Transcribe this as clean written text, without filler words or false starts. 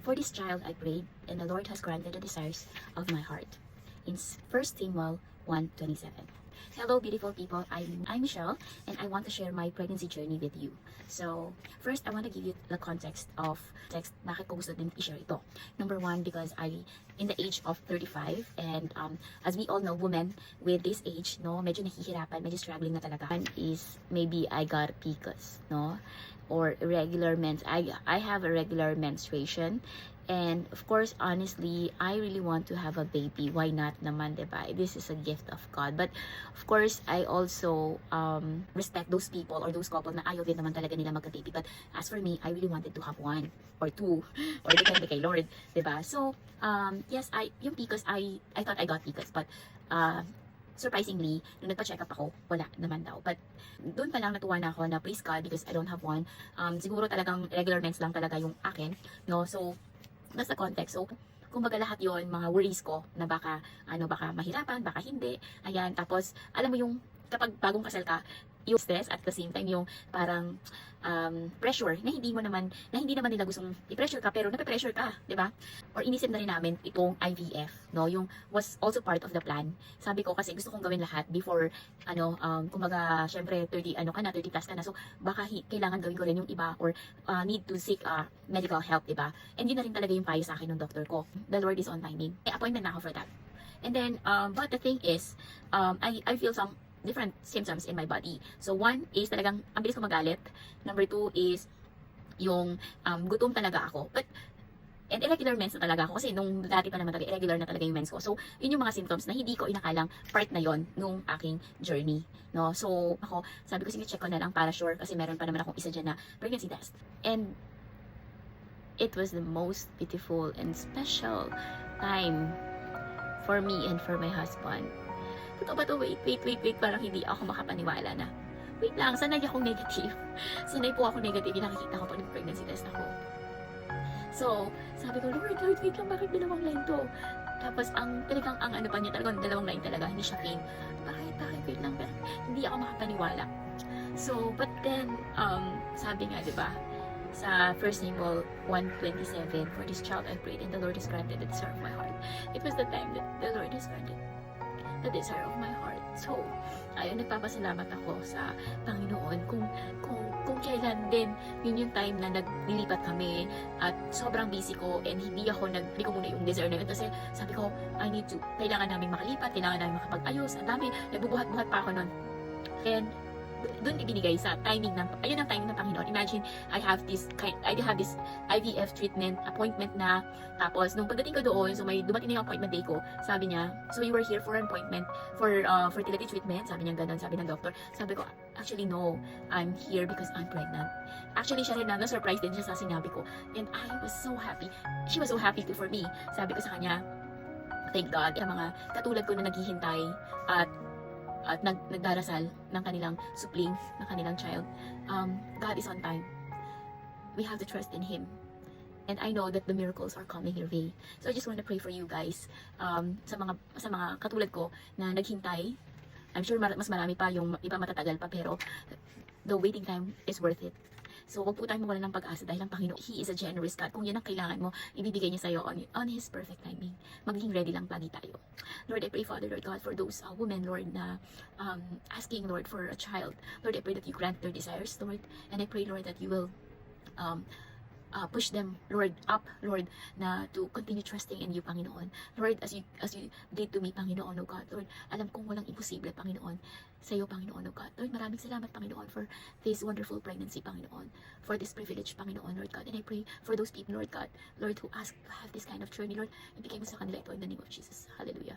For this child I prayed, and the Lord has granted the desires of my heart. In 1 Samuel 1:27. Hello beautiful people, I'm Michelle, and I want to share my pregnancy journey with you. So, first I want to give you the context of bakit ko gusto din i-share ito. Number one, because I in the age of 35, and as we all know, women with this age, no, medyo nahihirapan, medyo struggling na talaga. One is maybe I got PCOS, no, or irregular I have a regular menstruation. And of course, honestly, I really want to have a baby. Why not naman, diba? This is a gift of God. But of course, I also respect those people or those couple na ayaw din naman talaga nila magka-baby. But as for me, I really wanted to have one or two, or depende kay Lord, diba? So, yes, yung PCOS, I thought I got PCOS, but surprisingly, nung nagpa-check up ako, wala naman daw. But doon pa lang natuwa na ako na praise God because I don't have one. Siguro talagang regular mens lang talaga yung akin, no? So, that's the context. So, kumbaga lahat yon mga worries ko na baka mahirapan, baka hindi. Ayan, tapos alam mo yung kapag bagong kasal ka, yung stress at the same time yung parang pressure na hindi naman nila gustong i-pressure ka pero nape-pressure ka, 'di ba? Or inisip na rin namin itong IVF, no, yung was also part of the plan. Sabi ko kasi gusto kong gawin lahat before kumbaga syempre 30 30 plus ka na, so baka kailangan gawin ko rin yung iba or need to seek medical help, 'di ba? And yun na rin talaga yung payo sa akin ng doktor ko. The Lord is on timing. Appointment na ako for that. And then but the thing is I feel some different symptoms in my body. So, one is talagang ang bilis ko magalit. Number two is yung gutom talaga ako. And irregular mens na talaga ako kasi nung dati pa naman talaga irregular na talaga yung mens ko. So, yun yung mga symptoms na hindi ko inakalang part na yon nung aking journey. No? So, ako, sabi ko sige check ko na lang para sure kasi meron pa naman akong isa dyan na pregnancy test. And it was the most beautiful and special time for me and for my husband. Totoo ba to? Wait. Parang hindi ako makapaniwala na. Wait lang, sanay akong negative. Sanay po ako negative. Yung nakikita ko pag nag-pregnancy test ako. So, sabi ko, Lord, wait lang, bakit dalawang line to? Tapos, talagang ano pa niya, talagang dalawang line talaga. Hindi siya pain. Bakit, wait lang. Hindi ako makapaniwala. So, but then, sabi nga, diba, sa 1 Samuel 1:27, for this child I prayed, and the Lord has granted the desire of my heart. It was the time that the Lord has granted the desire of my heart. So, ayun, nagpapasalamat ako sa Panginoon kung kailan din yun yung time na naglilipat kami at sobrang busy ko and hindi ko muna yung desire na yun kasi sabi ko, kailangan namin makalipat, kailangan namin makapag-ayos, ang dami, nagbubuhat-buhat pa ako nun. And doon ibinigay sa timing ayun ang timing ng Panginoon. Imagine, I have this IVF treatment appointment na, tapos nung pagdating ko doon, so may dumating na yung appointment day ko, sabi niya, so you were here for an appointment for fertility treatment, sabi niya ganun, sabi ng doctor. Sabi ko, actually no, I'm here because I'm pregnant. Actually siya rin na-surprise din siya sa sinabi ko, and I was so happy. She was so happy too for me. Sabi ko sa kanya, thank God, sa mga katulad ko na naghihintay at nagdarasal ng kanilang supling, ng kanilang child. God is on time. We have to trust in Him. And I know that the miracles are coming your way. So I just want to pray for you guys. Sa mga katulad ko na naghintay, I'm sure mas marami pa, yung iba matatagal pa, pero the waiting time is worth it. So, huwag po tayong mawala ng pag-asa dahil ang Panginoon, He is a generous God. Kung yan ang kailangan mo, ibibigay niya sa'yo on His perfect timing. Magiging ready lang lagi tayo. Lord, I pray, Father, Lord God, for those women, Lord, na asking, Lord, for a child. Lord, I pray that you grant their desires, Lord. And I pray, Lord, that you will push them, Lord, up, Lord, na to continue trusting in you, Panginoon. Lord, as you did to me, Panginoon, oh God, Lord, alam kong walang imposible, Panginoon, sa iyo, Panginoon, oh God. Lord, maraming salamat, Panginoon, for this wonderful pregnancy, Panginoon, for this privilege, Panginoon, Lord God. And I pray for those people, Lord God, Lord, who ask to have this kind of journey, Lord, ibigay mo sa kanila ito in the name of Jesus. Hallelujah.